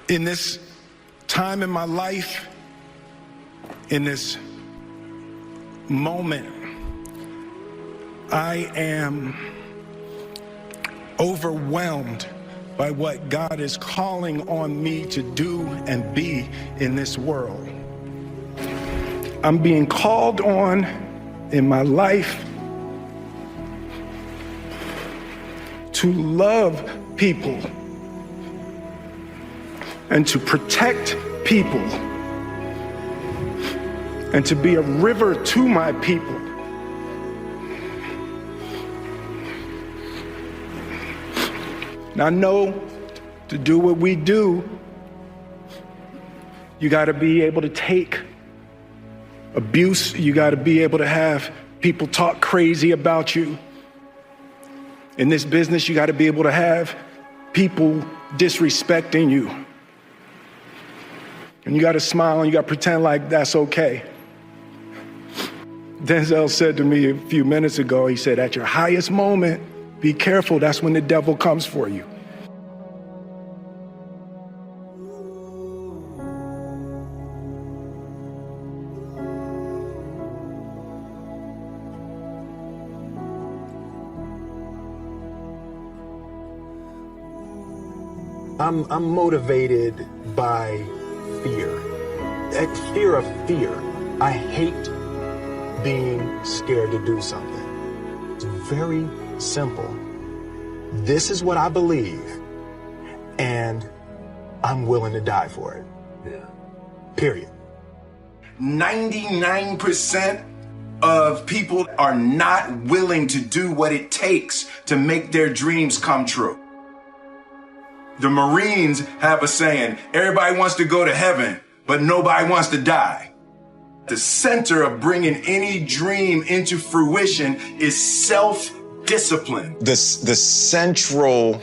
In this time in my life, in this moment, I am overwhelmed by what God is calling on me to do and be in this world. I'm being called on in my life to love people and to protect people and to be a river to my people. Now, I know to do what we do, you got to be able to take abuse. You got to be able to have people talk crazy about you. In this business, you got to be able to have people disrespecting you. And you got to smile and you got to pretend like that's okay. Denzel said to me a few minutes ago, he said, at your highest moment, be careful, that's when the devil comes for you. I'm motivated by fear. That fear of fear. I hate being scared to do something. It's very simple. This is what I believe, and I'm willing to die for it. Yeah. Period. 99% of people are not willing to do what it takes to make their dreams come true. The Marines have a saying, everybody wants to go to heaven, but nobody wants to die. The center of bringing any dream into fruition is self-discipline. The central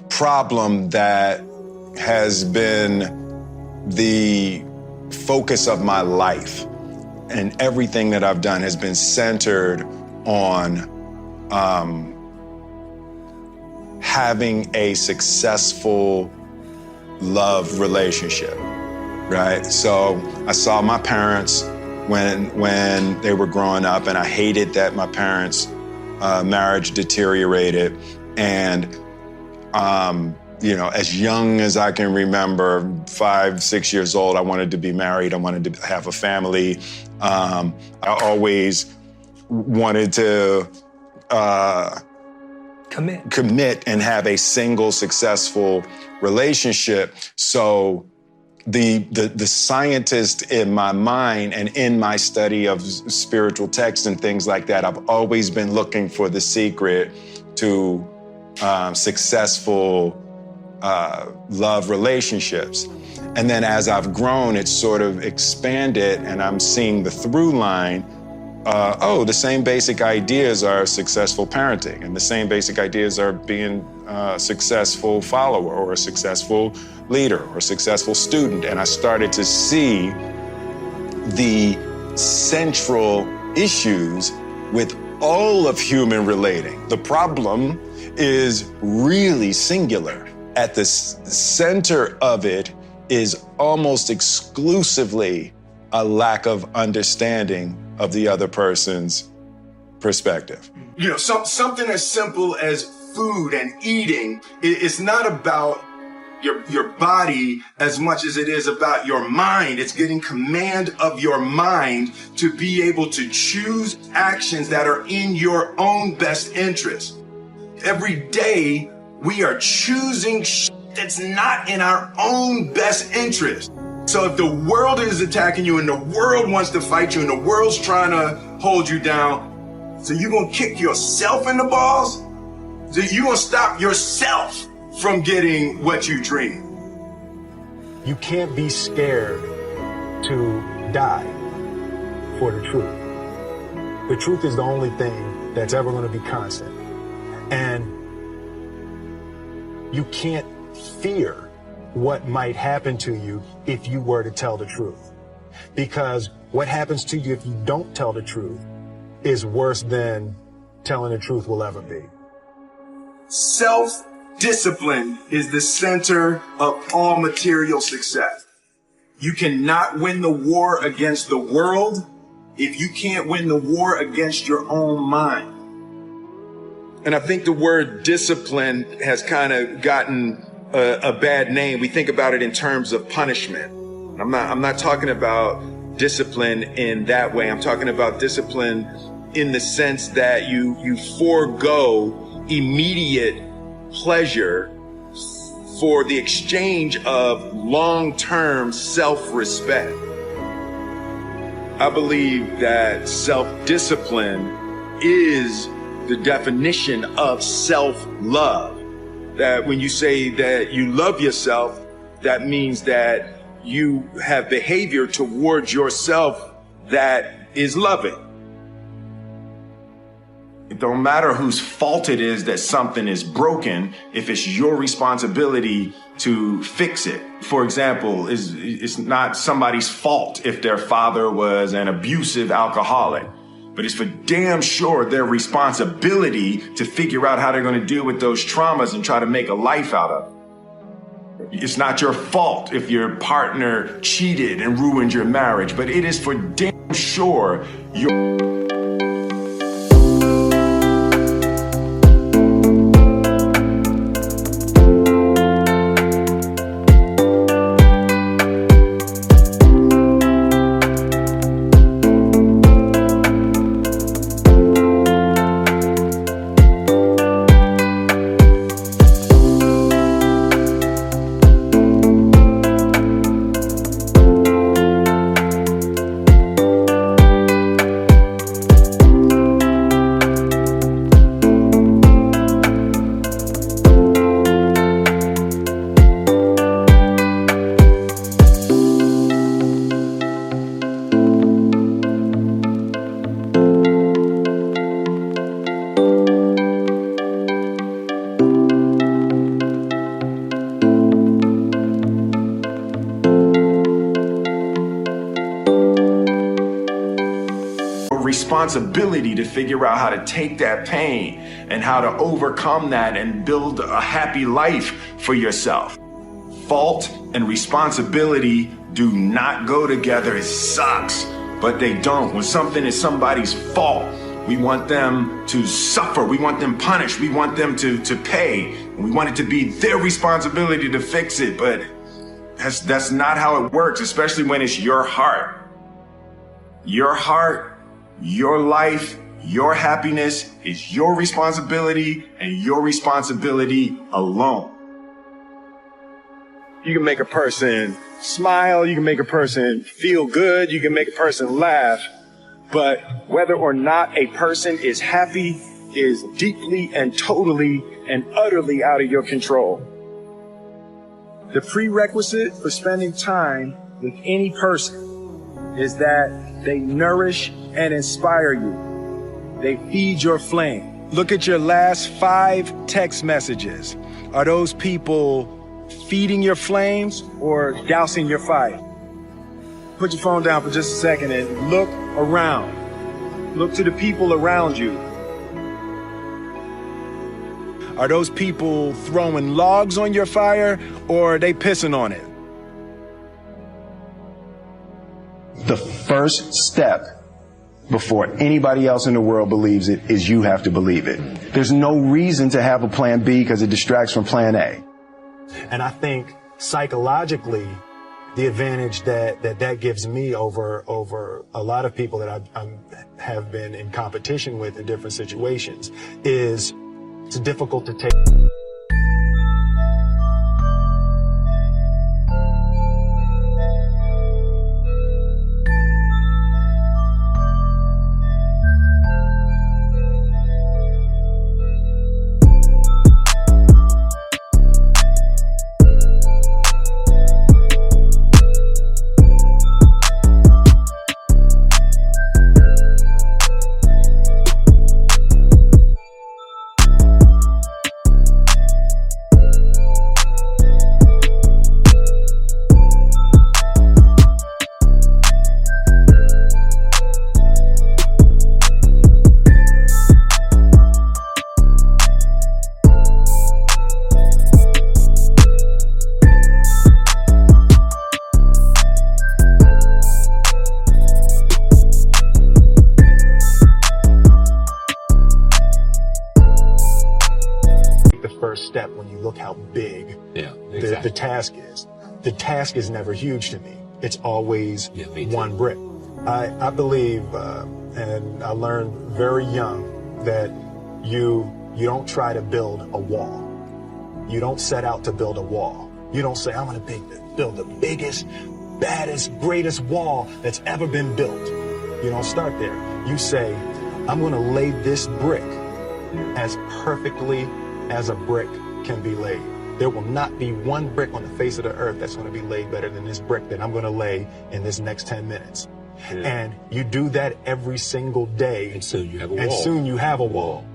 problem that has been the focus of my life and everything that I've done has been centered on having a successful love relationship, right? So I saw my parents when they were growing up, and I hated that my parents' marriage deteriorated. And, you know, as young as I can remember, 5, 6 years old, I wanted to be married. I wanted to have a family. I always wanted to commit and have a single successful relationship. So the scientist in my mind and in my study of spiritual texts and things like that, I've always been looking for the secret to successful love relationships. And then as I've grown, it's sort of expanded, and I'm seeing the through line. The same basic ideas are successful parenting, and the same basic ideas are being a successful follower or a successful leader or a successful student. And I started to see the central issues with all of human relating. The problem is really singular. At the center of it is almost exclusively a lack of understanding of the other person's perspective. You know, something as simple as food and eating, it's not about your body as much as it is about your mind. It's getting command of your mind to be able to choose actions that are in your own best interest. Every day, we are choosing that's not in our own best interest. So if the world is attacking you and the world wants to fight you and the world's trying to hold you down, so you're going to kick yourself in the balls? So you're going to stop yourself from getting what you dream? You can't be scared to die for the truth. The truth is the only thing that's ever going to be constant. And you can't fear what might happen to you if you were to tell the truth. Because what happens to you if you don't tell the truth is worse than telling the truth will ever be. Self Discipline is the center of all material success. You cannot win the war against the world if you can't win the war against your own mind. And I think the word discipline has kind of gotten a bad name. We think about it in terms of punishment. I'm not talking about discipline in that way. I'm talking about discipline in the sense that you forego immediate pleasure for the exchange of long-term self-respect. I believe that self-discipline is the definition of self-love. That when you say that you love yourself, that means that you have behavior towards yourself that is loving. It don't matter whose fault it is that something is broken if it's your responsibility to fix it. For example, it's not somebody's fault if their father was an abusive alcoholic, but it's for damn sure their responsibility to figure out how they're going to deal with those traumas and try to make a life out of it. It's not your fault if your partner cheated and ruined your marriage, but it is for damn sure your responsibility to figure out how to take that pain and how to overcome that and build a happy life for yourself. Fault and responsibility do not go together. It sucks, but they don't. When something is somebody's fault, we want them to suffer. We want them punished. We want them to pay. And we want it to be their responsibility to fix it, but that's not how it works, especially when it's your heart. Your heart, your life, your happiness is your responsibility and your responsibility alone. You can make a person smile, you can make a person feel good, you can make a person laugh, but whether or not a person is happy is deeply and totally and utterly out of your control. The prerequisite for spending time with any person is that they nourish and inspire you. They feed your flame. Look at your last 5 text messages. Are those people feeding your flames or dousing your fire? Put your phone down for just a second and look around. Look to the people around you. Are those people throwing logs on your fire or are they pissing on it? The first step before anybody else in the world believes it is you have to believe it. There's no reason to have a plan B because it distracts from plan A. And I think psychologically, the advantage that gives me over a lot of people that I have been in competition with in different situations is it's difficult to take. look how big Yeah, the exactly. task is. The task is never huge to me. It's always Yeah, me too. one brick. I believe, and I learned very young, that you don't try to build a wall. You don't set out to build a wall. You don't say, I'm going to build the biggest, baddest, greatest wall that's ever been built. You don't start there. You say, I'm going to lay this brick as perfectly as a brick can be laid. There will not be one brick on the face of the earth that's going to be laid better than this brick that I'm going to lay in this next 10 minutes. Yeah. And you do that every single day. And soon you have a wall. And soon you have a wall.